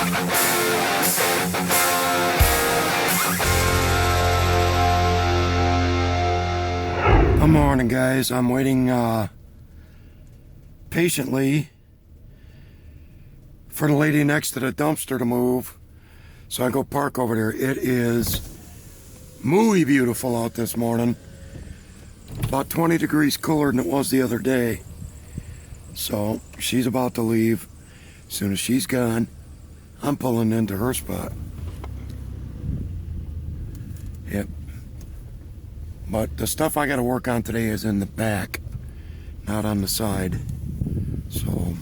Good morning, guys. I'm waiting patiently for the lady next to the dumpster to move so I go park over there. It is muy beautiful out this morning. About 20 degrees cooler than it was the other day. So she's about to leave. As soon as she's gone, I'm pulling into her spot. Yep. But the stuff I got to work on today is in the back, not on the side. So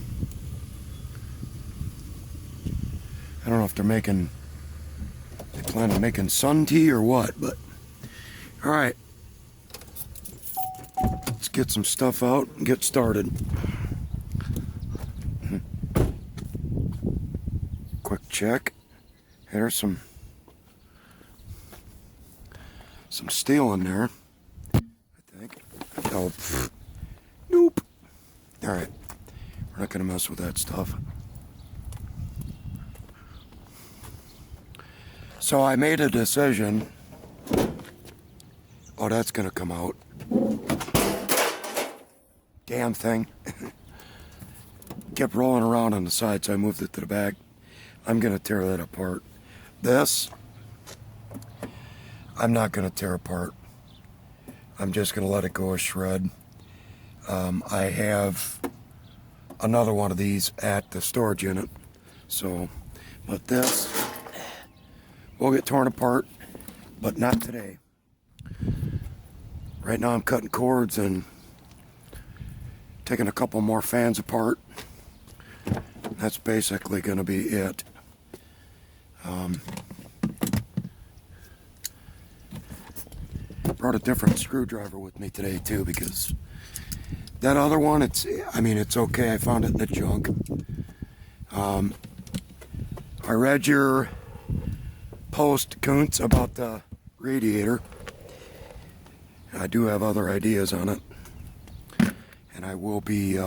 I don't know if they plan on making sun tea or what, but all right. Let's get some stuff out and get started. Quick check. There's some steel in there, I think. Oh, nope. All right, we're not gonna mess with that stuff. So I made a decision. Oh, that's gonna come out. Damn thing. Kept rolling around on the side, so I moved it to the back. I'm gonna tear that apart. This, I'm not going to tear apart. I'm just going to let it go a shred. I have another one of these at the storage unit. So, but this will get torn apart, but not today. Right now I'm cutting cords and taking a couple more fans apart. That's basically going to be it. Brought a different screwdriver with me today too, because that other one, it's okay. I found it in the junk. I read your post, Kuntz, about the radiator. I do have other ideas on it, and I will be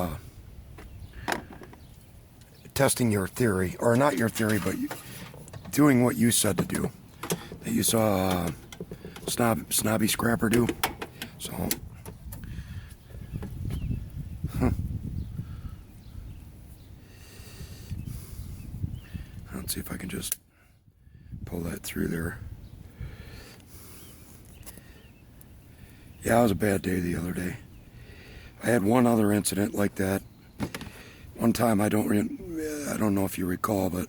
testing your theory, or not your theory, but doing what you said to do, that you saw snobby scrapper do. So let's see if I can just pull that through there. Yeah, it was a bad day the other day. I had one other incident like that. One time, I don't know if you recall, but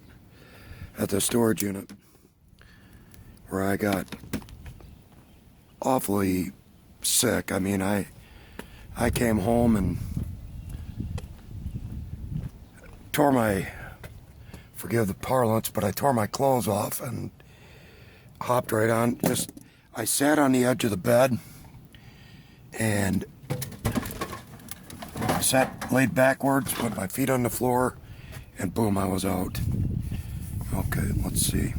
at the storage unit where I got awfully sick. I mean, I came home and forgive the parlance, but I tore my clothes off and hopped right on. I sat on the edge of the bed and laid backwards, put my feet on the floor, and boom, I was out. Okay, let's see.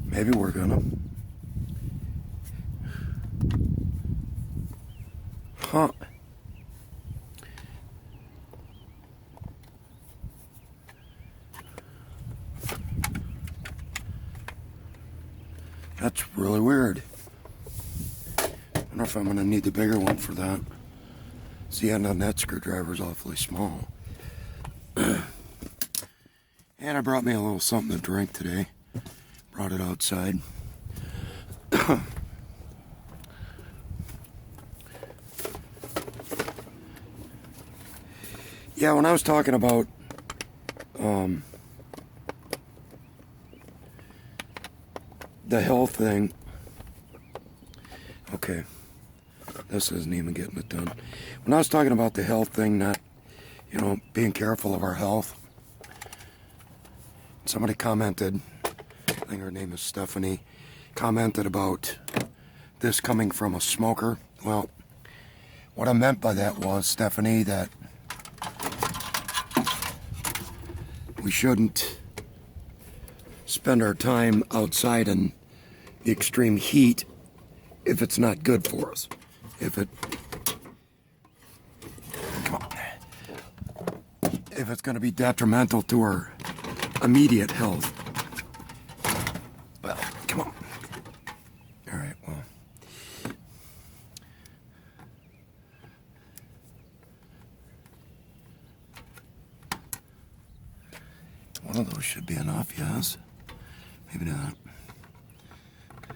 Maybe we're gonna. Huh. That's really weird. I wonder if I'm gonna need the bigger one for that. See, the end on that screwdriver is awfully small. And I brought me a little something to drink today. Brought it outside. Yeah, when I was talking about the health thing, okay, this isn't even getting it done. When I was talking about the health thing, not, being careful of our health, somebody commented, I think her name is Stephanie, commented about this coming from a smoker. Well, what I meant by that was, Stephanie, that we shouldn't spend our time outside in the extreme heat if it's not good for us. If it if it's going to be detrimental to her immediate health. Well, come on. All right, well. One of those should be enough, yes. Maybe not. I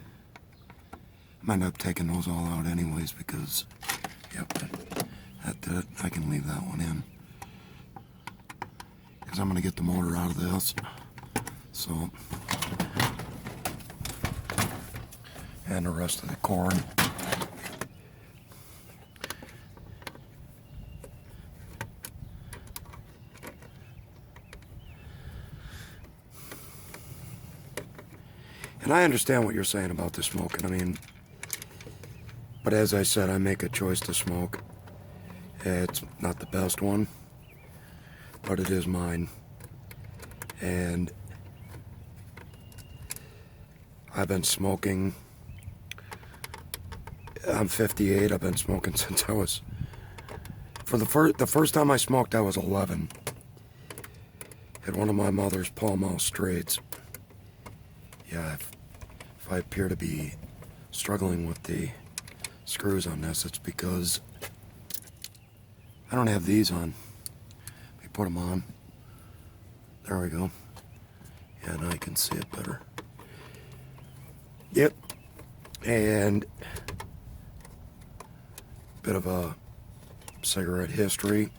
might end up taking those all out anyways because, yep, that did it. I can leave that one in. Because I'm going to get the motor out of this. So, and the rest of the cord. And I understand what you're saying about the smoking. I mean, but as I said, I make a choice to smoke. It's not the best one, but it is mine. And I've been smoking. I'm 58. I've been smoking since I was. The first time I smoked, I was 11. At one of my mother's Pall Mall Straits. Yeah, if I appear to be struggling with the screws on this, it's because I don't have these on. Let me put them on. There we go. Yeah, now I can see it better. Yep. And bit of a cigarette history.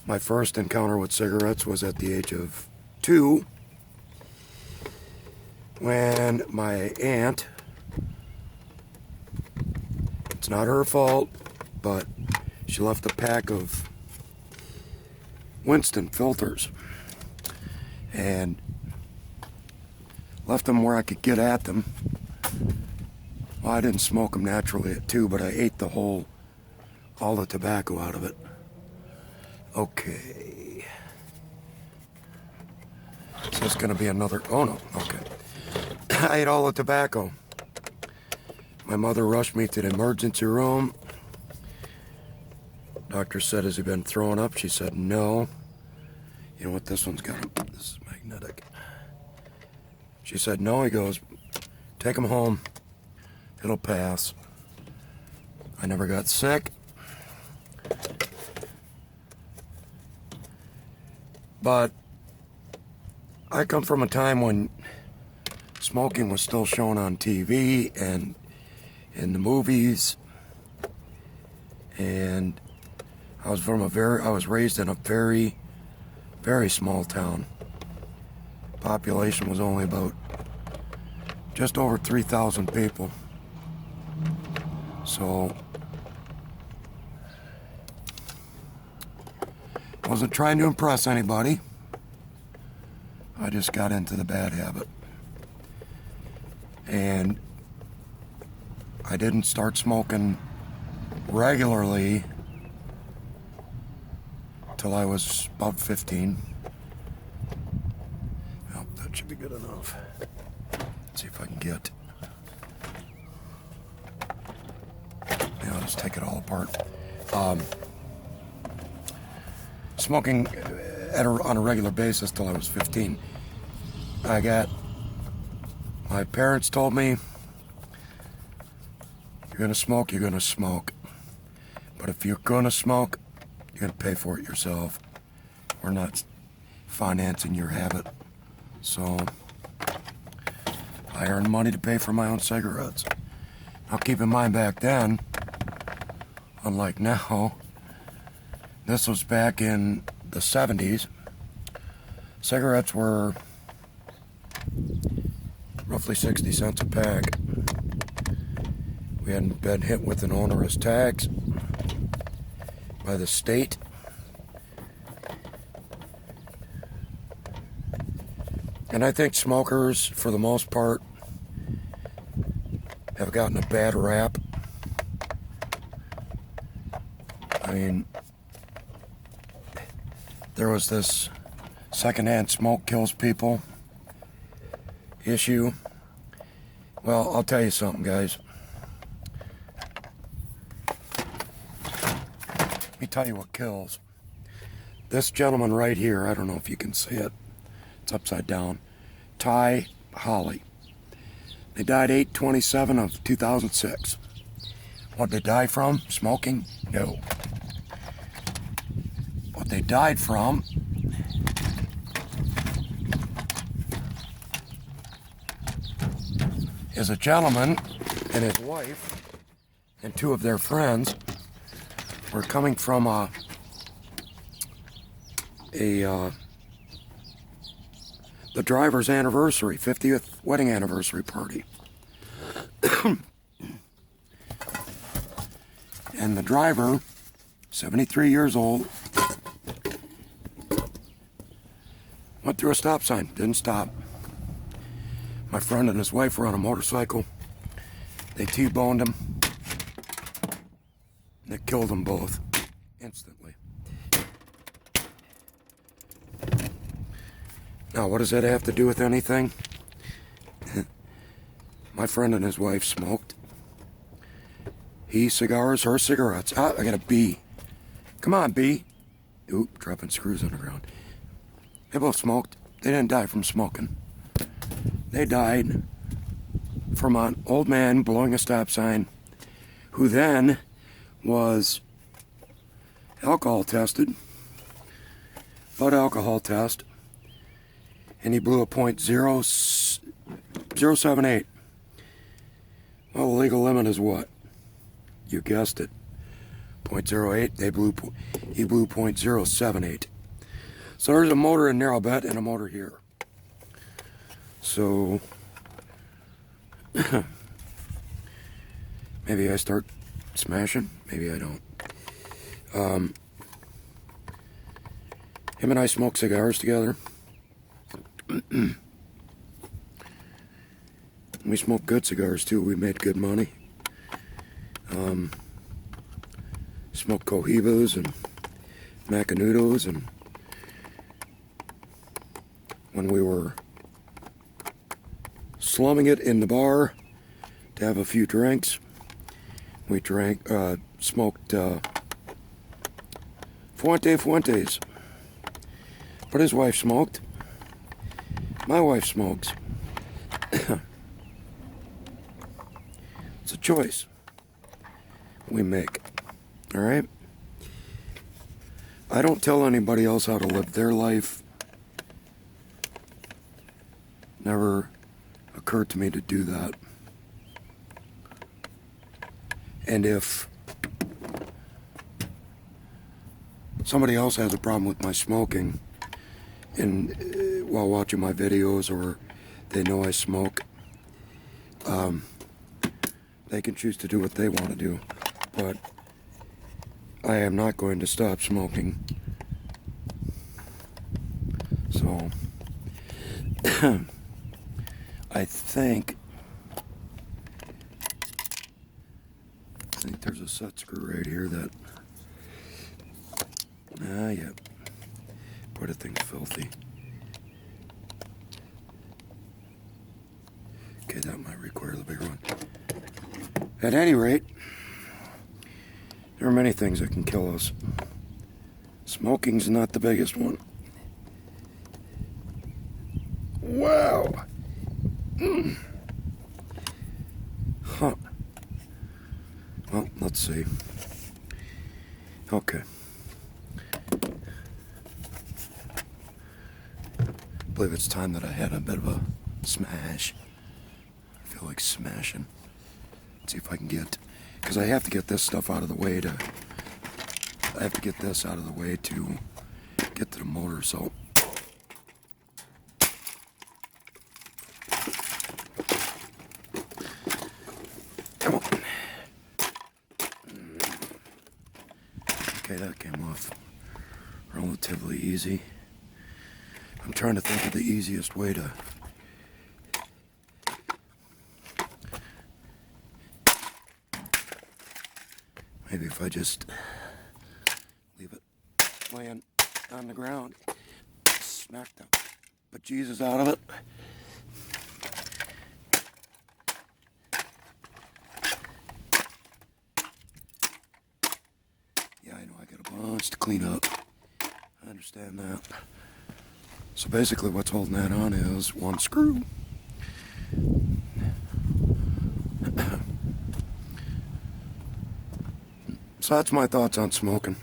My first encounter with cigarettes was at the age of 2 when my aunt, it's not her fault, but she left a pack of Winston filters and left them where I could get at them. Well, I didn't smoke them naturally at 2, but I ate all the tobacco out of it. Okay. Is this gonna be another, oh no, okay. I ate all the tobacco. My mother rushed me to the emergency room. Doctor said, has he been throwing up? She said, no. You know what, this one's got, this is magnetic. She said, no, he goes, take him home. It'll pass. I never got sick. But I come from a time when smoking was still shown on TV and in the movies. And I was raised in a very, very small town. Population was only about just over 3,000 people. So wasn't trying to impress anybody. I just got into the bad habit. And I didn't start smoking regularly till I was about 15. Well, that should be good enough. Let's see if I can get. Yeah, I'll just take it all apart. Smoking on a regular basis till I was 15. My parents told me, you're gonna smoke, you're gonna smoke. But if you're gonna smoke, you're gonna pay for it yourself. We're not financing your habit. So I earned money to pay for my own cigarettes. Now keep in mind back then, unlike now, this was back in the 70s. Cigarettes were roughly 60 cents a pack. We hadn't been hit with an onerous tax by the state. And I think smokers, for the most part, have gotten a bad rap. I mean, there was this secondhand smoke kills people issue. Well, I'll tell you something, guys. Let me tell you what kills. This gentleman right here, I don't know if you can see it. It's upside down. Ty Holly. They died 8/27 of 2006. What did they die from? Smoking? No. What they died from is a gentleman and his wife and two of their friends were coming from the driver's anniversary, 50th wedding anniversary party. And the driver, 73 years old, went through a stop sign, didn't stop. My friend and his wife were on a motorcycle. They T-boned him. They killed them both instantly. Now, what does that have to do with anything? My friend and his wife smoked. He cigars, her cigarettes. Ah, I got a bee. Come on, bee. Oop, dropping screws on the ground. They both smoked. They didn't die from smoking. They died from an old man blowing a stop sign, who then was alcohol tested, blood alcohol test, and he blew a .078. Well, the legal limit is what? You guessed it. .08. He blew .078. So there's a motor in there, I'll bet, and a motor here. So maybe I start smashing, maybe I don't. Him and I smoke cigars together. We smoke good cigars too. We made good money. Smoked Cohibas and Macanudos, and when we were slumming it in the bar to have a few drinks, we smoked Fuentes. But his wife smoked. My wife smokes. It's a choice we make. All right? I don't tell anybody else how to live their life. Never occurred to me to do that. And if somebody else has a problem with my smoking, and while watching my videos, or they know I smoke, they can choose to do what they want to do. But I am not going to stop smoking. So I think there's a set screw right here that, yeah, boy, that thing's filthy. Okay, that might require the bigger one. At any rate, there are many things that can kill us. Smoking's not the biggest one. Wow. Huh. Well, let's see. Okay. I believe it's time that I had a bit of a smash. I feel like smashing. Let's see if I can get, because I have to get this stuff out of the way to, I have to get this out of the way to get to the motor, so. Come on. Okay, that came off relatively easy. I'm trying to think of the easiest way to maybe if I just leave it laying on the ground, smack the bejesus out of it. Yeah, I know I got a bunch to clean up. I understand that. So basically what's holding that on is one screw. So that's my thoughts on smoking.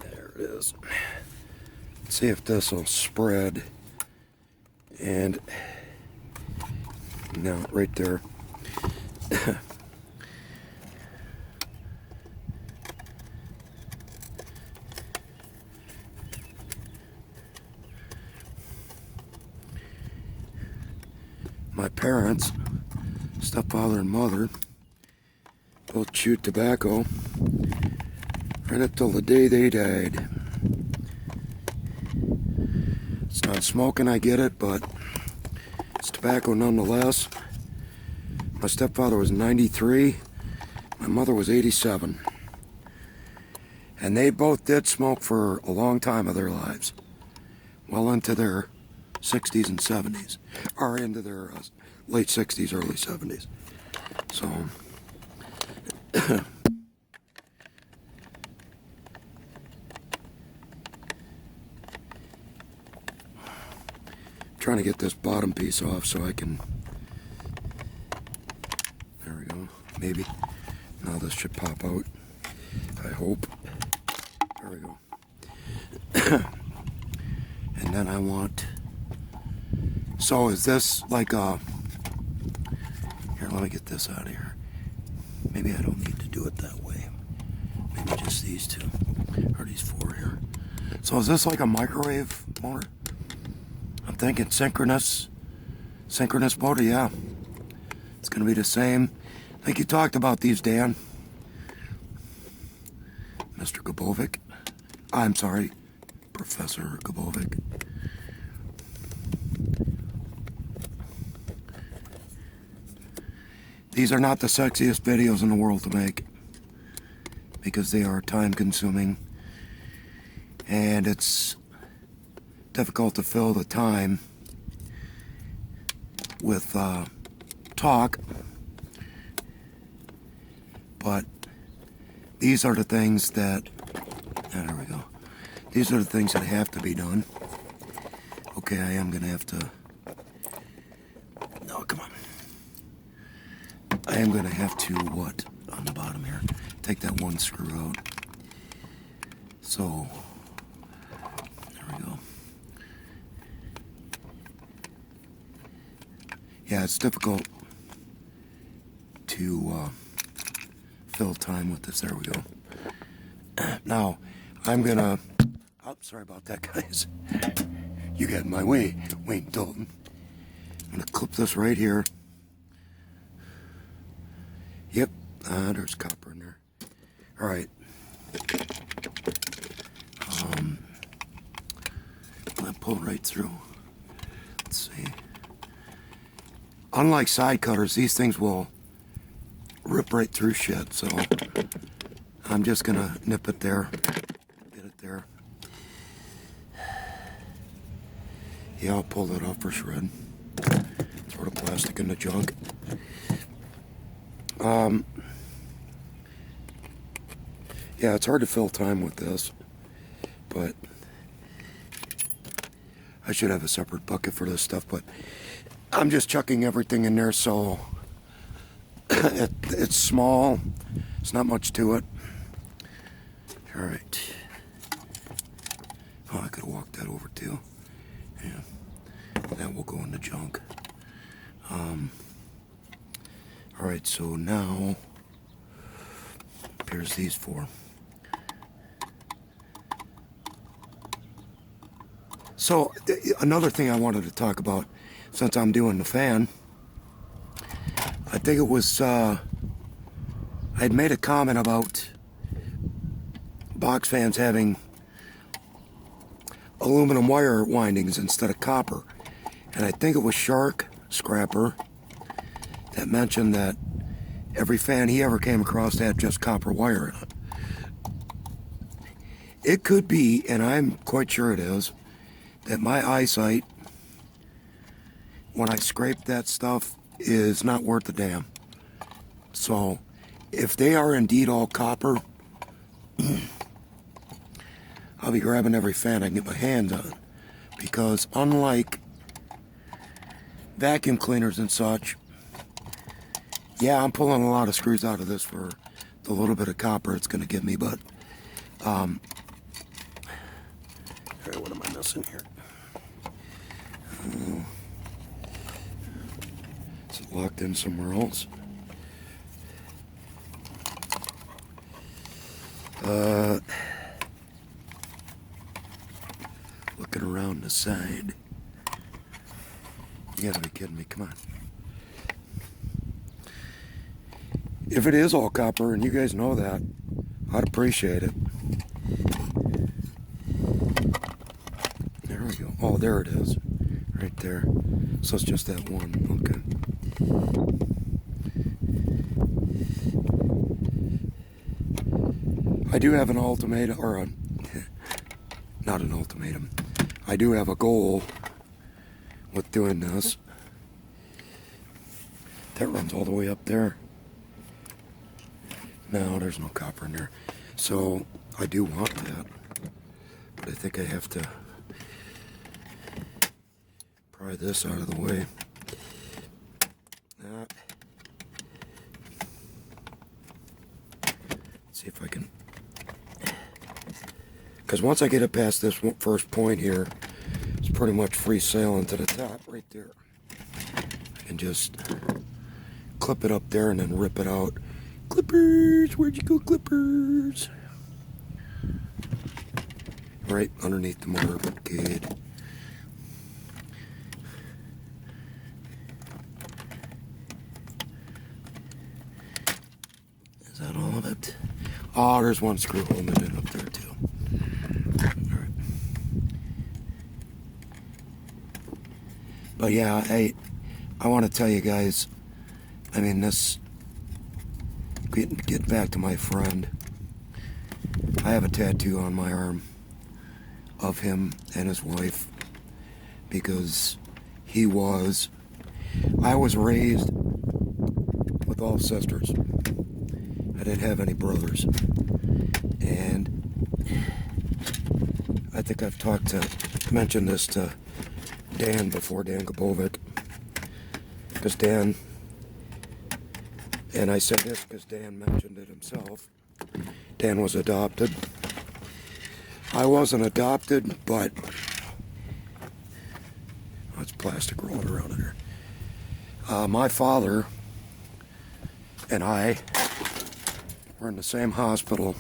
There it is. Let's see if this will spread. And now right there. My parents, stepfather and mother, both chewed tobacco right up till the day they died. It's not smoking, I get it, but it's tobacco nonetheless. My stepfather was 93, my mother was 87. And they both did smoke for a long time of their lives, well into their 60s and 70s, or into their late 60s, early 70s. So, trying to get this bottom piece off so I can, there we go, maybe. Now this should pop out, I hope. There we go. And then I want, so is this like a, here, let me get this out of here. Maybe I don't need to do it that way. Maybe just these two, or these four here. So is this like a microwave motor? I'm thinking synchronous motor, yeah. It's gonna be the same. I think you talked about these, Dan. Mr. Gabovic. I'm sorry, Professor Gabovic. These are not the sexiest videos in the world to make because they are time consuming and it's difficult to fill the time with talk, but these are the things that, there we go, these are the things that have to be done. Okay, I am gonna have to, no, come on. I am going to have to, what, on the bottom here, take that one screw out. So, there we go. Yeah, it's difficult to fill time with this. There we go. Now, I'm going to, oh, sorry about that, guys. You got in my way, Wayne Dalton. I'm going to clip this right here. Yep, there's copper in there. All right. I'll pull right through. Let's see. Unlike side cutters, these things will rip right through shit, so I'm just gonna nip it there. Get it there. Yeah, I'll pull that off for shred. Throw the plastic in the junk. Yeah, it's hard to fill time with this, but I should have a separate bucket for this stuff, but I'm just chucking everything in there, so it's small. It's not much to it. All right. Oh, I could have walked that over too. Yeah. That will go in the junk. All right, so now here's these four. So another thing I wanted to talk about, since I'm doing the fan, I think it was, I'd made a comment about box fans having aluminum wire windings instead of copper. And I think it was Shark Scrapper that mentioned that every fan he ever came across had just copper wire in it. It could be, and I'm quite sure it is, that my eyesight, when I scrape that stuff, is not worth a damn. So if they are indeed all copper, I'll be grabbing every fan I can get my hands on. Because unlike vacuum cleaners and such, yeah, I'm pulling a lot of screws out of this for the little bit of copper it's going to give me, but, all right, what am I missing here? Is it locked in somewhere else? Looking around the side. You gotta be kidding me, come on. If it is all copper, and you guys know that, I'd appreciate it. There we go. Oh, there it is. Right there. So it's just that one. Okay. I do have an ultimatum, or a, not an ultimatum. I do have a goal with doing this. That runs all the way up there. No, there's no copper in there. So I do want that. But I think I have to pry this out of the way. See if I can. Because once I get it past this first point here, it's pretty much free sailing to the top right there. I can just clip it up there and then rip it out. Clippers, where'd you go, clippers? Right underneath the motor. Good. Is that all of it? Oh, there's one screw holding it in up there too. All right. But yeah, I want to tell you guys, I mean, this, get back to my friend. I have a tattoo on my arm of him and his wife because I was raised with all sisters. I didn't have any brothers. And I think I've mentioned this to Dan before, Dan Gabovic. Because Dan, and I say this because Dan mentioned it himself, Dan was adopted. I wasn't adopted, but it's plastic rolling around in here. My father and I were in the same hospital.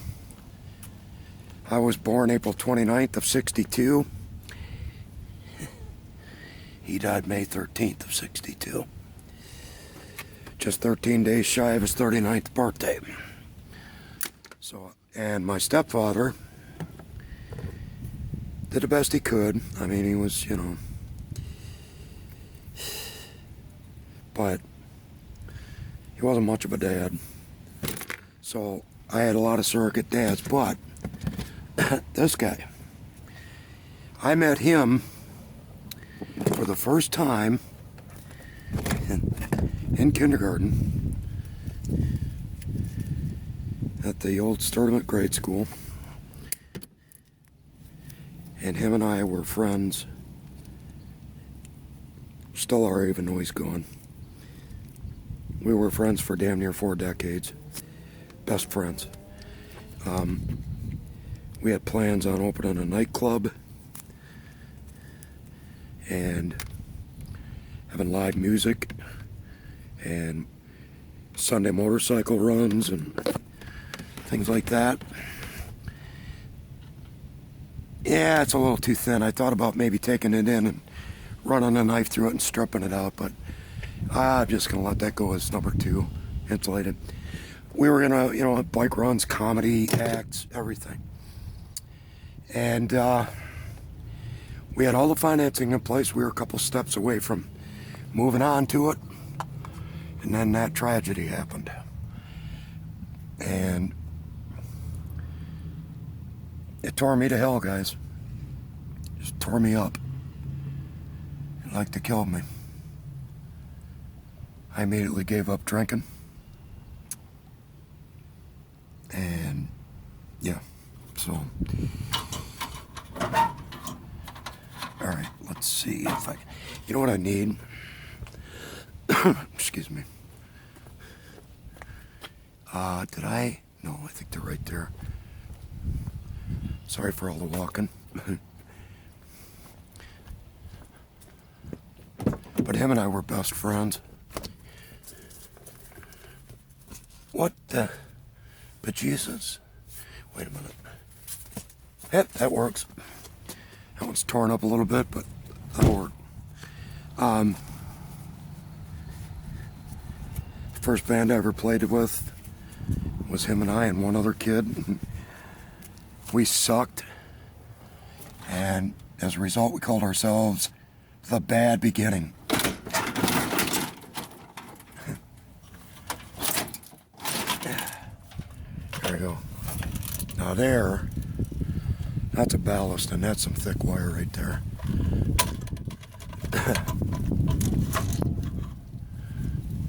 I was born April 29th of 62. He died May 13th of 62. Just 13 days shy of his 39th birthday. So, and my stepfather did the best he could. I mean, he was, but he wasn't much of a dad. So I had a lot of surrogate dads, but this guy, I met him for the first time in kindergarten at the old Sturtevant grade school. And him and I were friends. Still are, even though he's gone. We were friends for damn near 4 decades. Best friends. We had plans on opening a nightclub and having live music and Sunday motorcycle runs and things like that. Yeah, it's a little too thin. I thought about maybe taking it in and running a knife through it and stripping it out, but I'm just going to let that go as number 2, insulated. We were going to, bike runs, comedy, acts, everything. And we had all the financing in place. We were a couple steps away from moving on to it. And then that tragedy happened. And it tore me to hell, guys. Just tore me up. It like to kill me. I immediately gave up drinking. So, all right, let's see if I, you know what I need? Excuse me. Did I? No, I think they're right there. Sorry for all the walking. But him and I were best friends. What the? But Jesus. Wait a minute. Yep, that works. That one's torn up a little bit, but that'll work. First band I ever played with was him and I and one other kid. We sucked, and as a result, we called ourselves The Bad Beginning. There we go. Now there, that's a ballast, and that's some thick wire right there.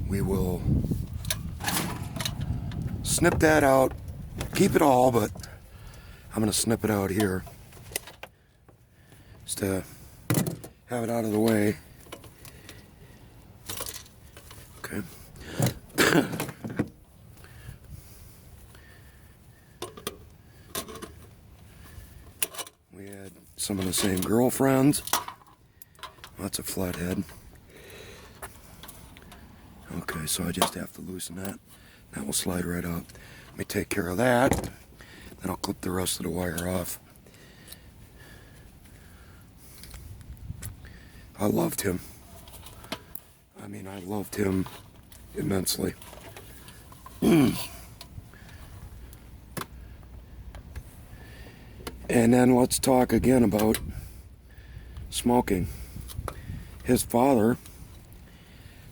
We will snip that out, keep it all, but I'm going to snip it out here just to have it out of the way. Okay. We had some of the same girlfriends. That's a flathead. Okay, so I just have to loosen that. That will slide right up. Let me take care of that. Then I'll clip the rest of the wire off. I loved him. I mean, I loved him immensely. And then let's talk again about smoking. His father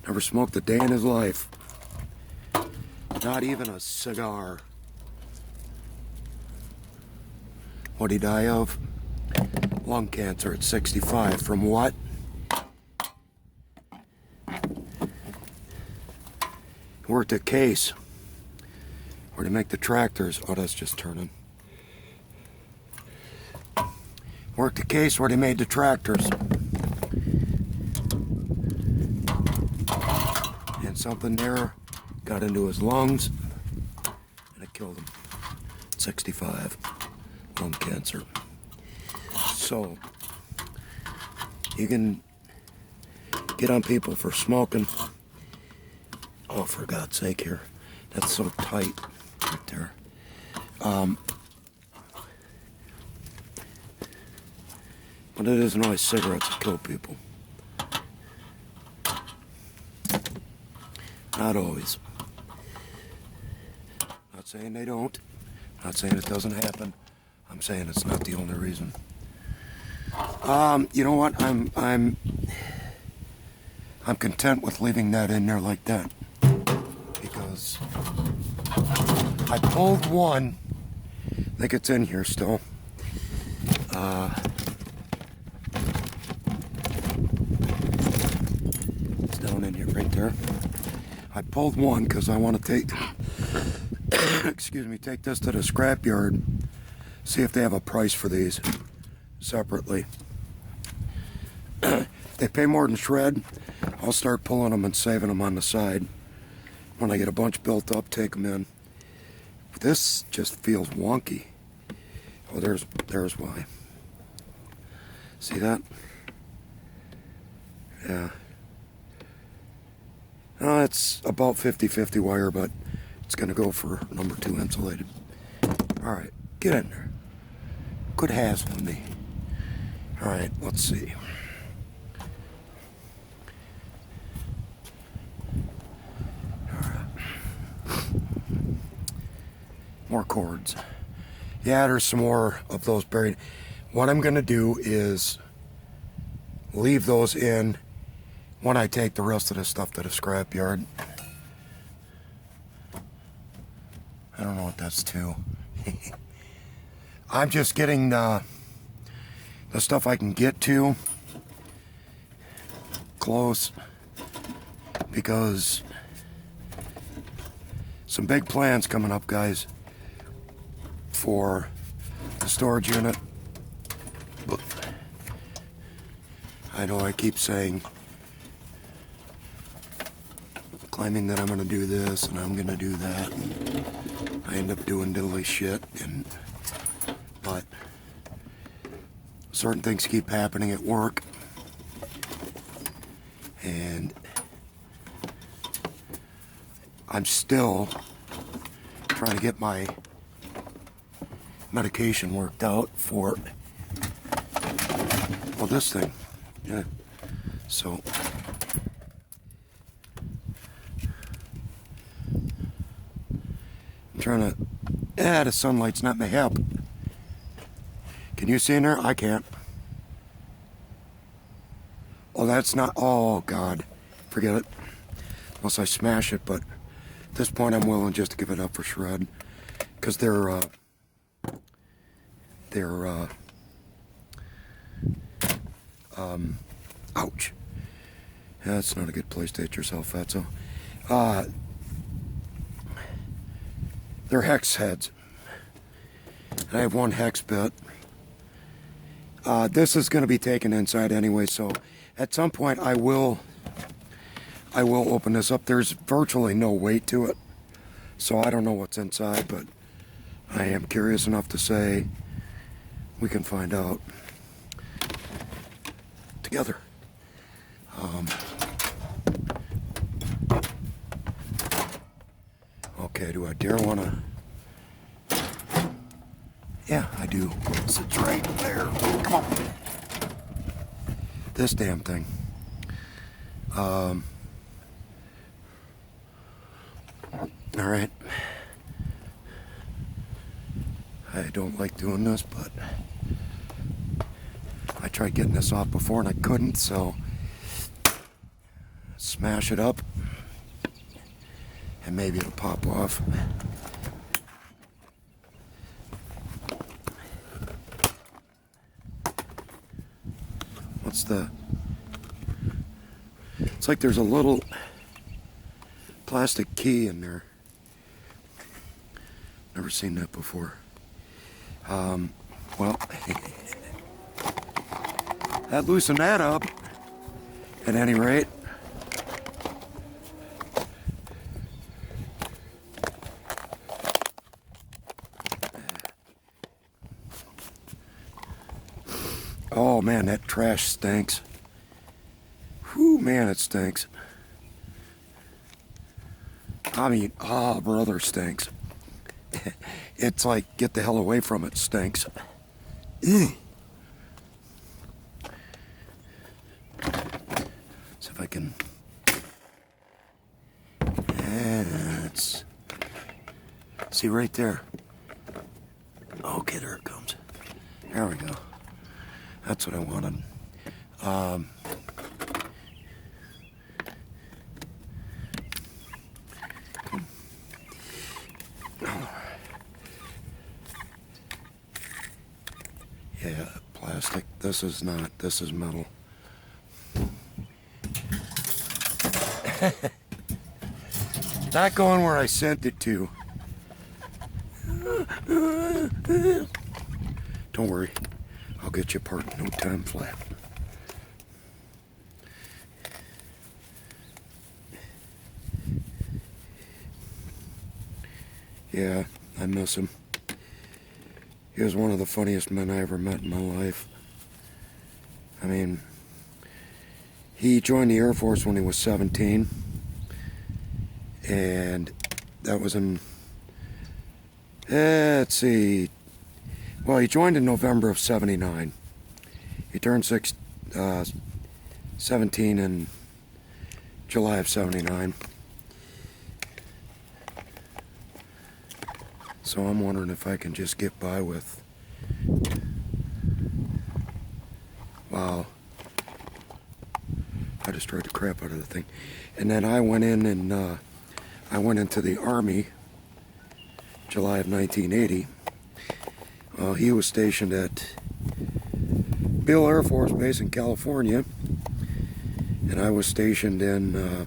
never smoked a day in his life. Not even a cigar. What'd he die of? Lung cancer at 65. From what? He worked at Case, where they make the tractors. Oh, that's just turning. Worked at Case where they made the tractors. And something there got into his lungs, and it killed him. 65, lung cancer. So, you can get on people for smoking. Oh, for God's sake here. That's so tight right there. But it isn't always cigarettes that kill people. Not always. Not saying they don't. Not saying it doesn't happen. I'm saying it's not the only reason. You know what? I'm content with leaving that in there like that, because I pulled one. I think it's in here still. It's down in here right there. I pulled one because I want to take, excuse me, take this to the scrapyard, see if they have a price for these separately. They pay more than shred. I'll start pulling them and saving them on the side. When I get a bunch built up, take them in. But this just feels wonky. Oh, there's why. See that? Yeah. It's about 50-50 wire, but it's going to go for number 2 insulated. All right, get in there. Quit hassling me. All right, let's see. All right. More cords. Yeah, there's some more of those buried. What I'm going to do is leave those in when I take the rest of this stuff to the scrapyard. I don't know what that's to. I'm just getting the stuff I can get to close, because some big plans coming up, guys, for the storage unit. But I know I keep saying, claiming that I'm going to do this and I'm going to do that. And I end up doing dilly shit, but certain things keep happening at work, and I'm still trying to get my medication worked out for, well, this thing. Yeah. So I'm trying to, the sunlight's not my help. Can you see in there? I can't. Oh, that's not, oh God, forget it. Unless I smash it, but at this point I'm willing just to give it up for shred. Because they're ouch. Yeah, that's not a good place to hit yourself, Fatso. They're hex heads. And I have one hex bit. This is going to be taken inside anyway, so at some point I will open this up. There's virtually no weight to it, so I don't know what's inside, but I am curious enough to say we can find out together. Okay, do I dare want to? Yeah, I do. It sits right there. Come on. This damn thing. All right. I don't like doing this, but I tried getting this off before and I couldn't, so smash it up and maybe it'll pop off. What's the... It's like there's a little plastic key in there. Never seen that before. Well, that loosened that up, at any rate. Oh man, that trash stinks. Whew, man, it stinks. I mean, oh, brother, stinks. It's like, get the hell away from it, stinks. Ugh. See if I can... That's... See right there. Okay, there it comes. There we go. That's what I wanted. Yeah, plastic. This is not. This is metal. Not going where I sent it to. Don't worry. I'll get you apart in no time flat. Yeah, I miss him. He was one of the funniest men I ever met in my life. I mean, he joined the Air Force when he was 17. And that was in, let's see, well, he joined in November of 79. He turned 17 in July of 79. So I'm wondering if I can just get by with, wow, I destroyed the crap out of the thing. And then I went in and I went into the Army July of 1980. He was stationed at Beale Air Force Base in California, and I was stationed in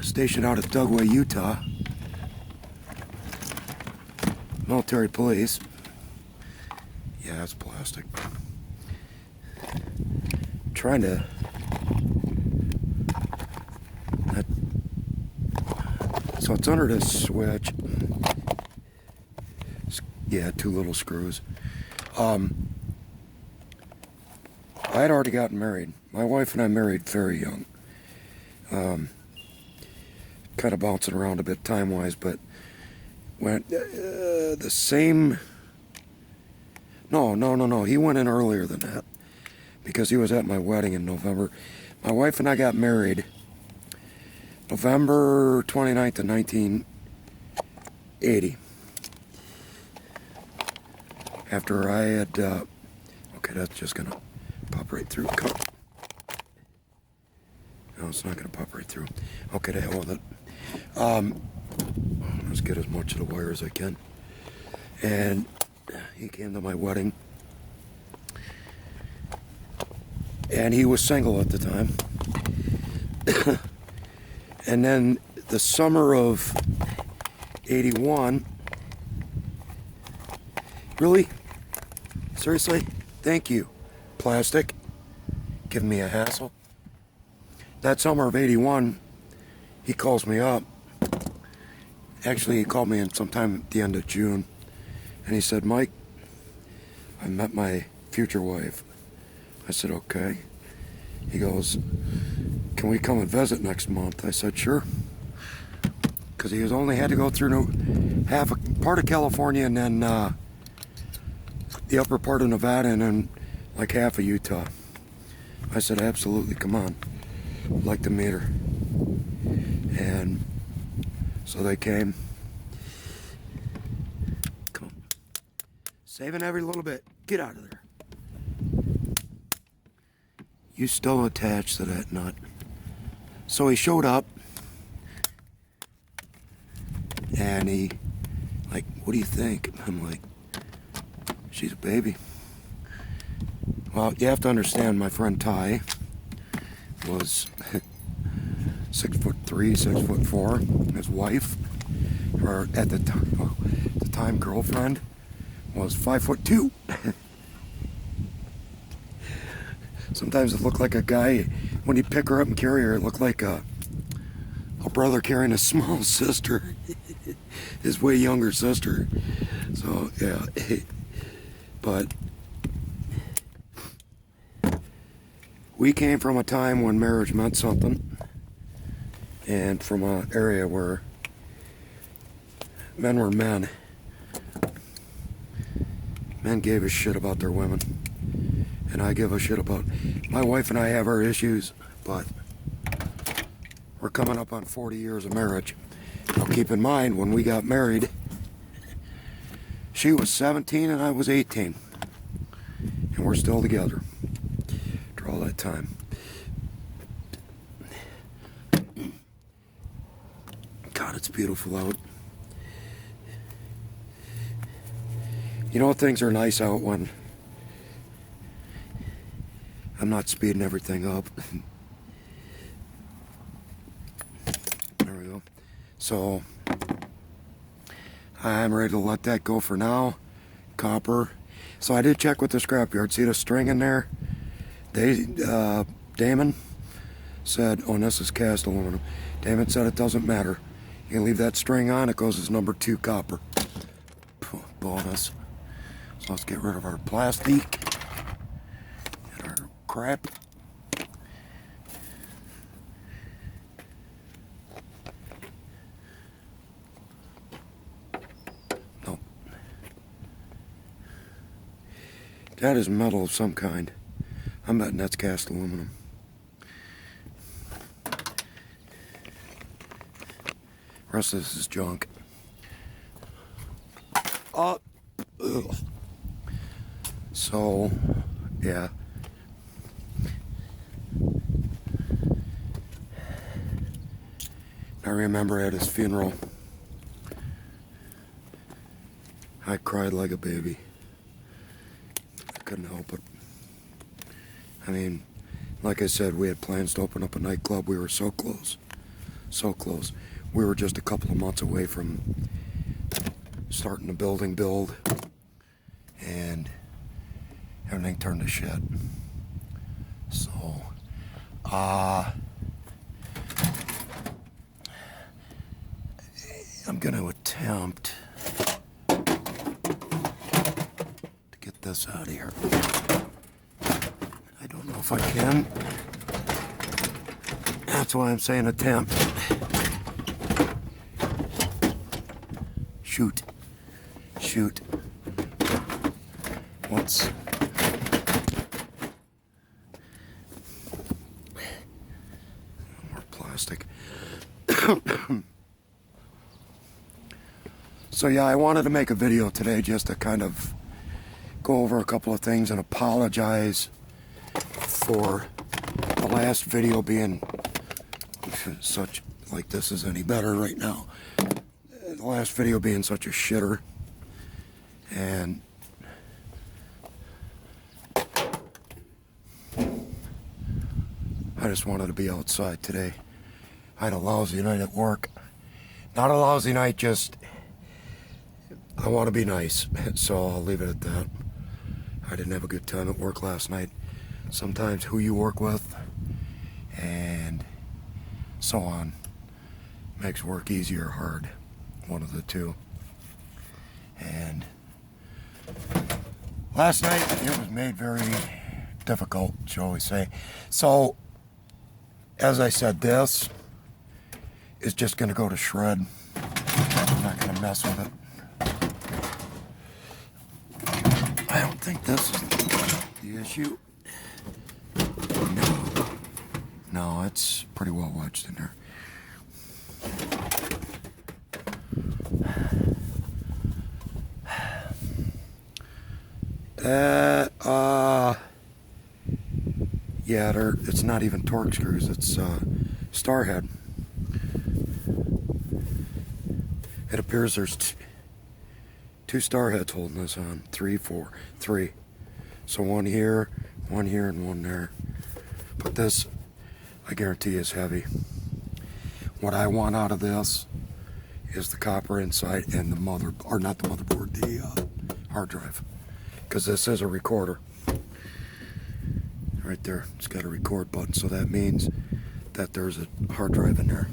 stationed out at Dugway, Utah. military police. Yeah, it's plastic. Trying to. So it's under this switch. Yeah, 2 little screws. I had already gotten married. My wife and I married very young. Kind of bouncing around a bit time-wise, but went the same. No. He went in earlier than that because he was at my wedding in November. My wife and I got married November 29th of 1980. After I had, okay, that's just gonna pop right through. No, it's not gonna pop right through. Okay, to hell with it. Let's get as much of the wire as I can. And he came to my wedding. And he was single at the time. And then the summer of 81, really? Seriously? Thank you, plastic. Giving me a hassle. That summer of 81, he calls me up. Actually, he called me in sometime at the end of June. And he said, Mike, I met my future wife. I said, okay. He goes, can we come and visit next month? I said, sure. Because he was only had to go through half a part of California and then the upper part of Nevada and then like half of Utah. I said, absolutely, come on. I'd like to meet her. And so they came. Come on. Saving every little bit. Get out of there. You still attached to that nut. So he showed up. And he, like, what do you think? I'm like, she's a baby. Well, you have to understand, my friend Ty was 6'3", 6'4". His wife, or at the time girlfriend, was 5'2". Sometimes it looked like a guy, when you pick her up and carry her, it looked like a brother carrying a small sister, his way younger sister. So yeah, but we came from a time when marriage meant something, and from an area where men were men. Men gave a shit about their women, and I give a shit about. My wife and I have our issues, but we're coming up on 40 years of marriage. Now keep in mind, when we got married, she was 17 and I was 18, and we're still together after all that time. God, it's beautiful out. You know, things are nice out when I'm not speeding everything up. There we go. So I'm ready to let that go for now. Copper. So I did check with the scrapyard. See the string in there? Damon said, oh, and this is cast aluminum. Damon said it doesn't matter. You can leave that string on. It goes as number 2 copper. Bonus. So let's get rid of our plastic and our crap. Nope. That is metal of some kind. I'm betting that's cast aluminum. The rest of this is junk. Ugh. So, yeah. I remember at his funeral, I cried like a baby. I couldn't help it. I mean, like I said, we had plans to open up a nightclub. We were so close. So close. We were just a couple of months away from starting the building build, and everything turned to shit. So, I'm going to attempt to get this out of here. I don't know if I can. That's why I'm saying attempt. Shoot. Shoot. Once. More plastic. So yeah, I wanted to make a video today just to kind of go over a couple of things and apologize for the last video being such, like this is any better right now. The last video being such a shitter. And I just wanted to be outside today. I had a lousy night at work. Not a lousy night, just I want to be nice, so I'll leave it at that. I didn't have a good time at work last night. Sometimes who you work with and so on makes work easy or hard. One of the two. And last night it was made very difficult, shall we say. So, as I said, this is just going to go to shred. I'm not going to mess with it. I don't think this is the issue. No, it's pretty well wedged in there. Yeah, it's not even torque screws, it's star head. It appears there's two star heads holding this on. Three. So one here, and one there. But this, I guarantee, is heavy. What I want out of this is the copper inside and the the hard drive. Because this is a recorder. Right there, it's got a record button, so that means that there's a hard drive in there.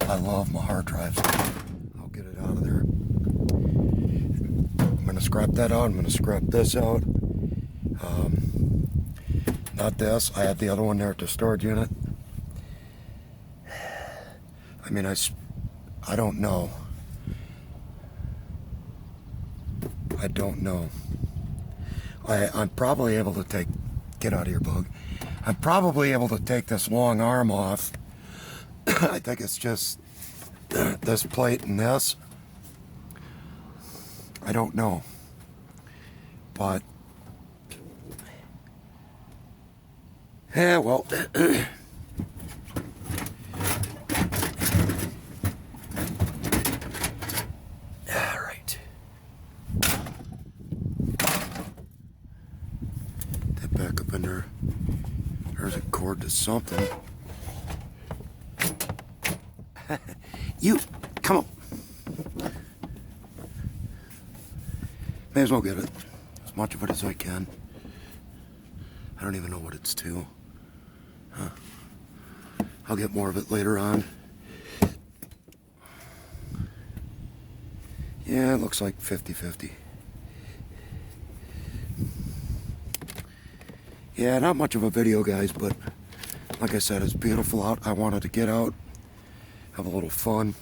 I love my hard drives. I'll get it out of there. I'm going to scrap that out. I'm going to scrap this out. Not this. I had the other one there at the storage unit. I mean, I don't know. I don't know. I'm probably able to get out of here, bug. I'm probably able to take this long arm off. I think it's just this plate and this. I don't know. But, yeah, well. Back up in there. There's a cord to something. You, come on. May as well get it. As much of it as I can. I don't even know what it's to. Huh. I'll get more of it later on. Yeah, it looks like 50-50. Yeah, not much of a video, guys, but like I said, it's beautiful out. I wanted to get out, have a little fun.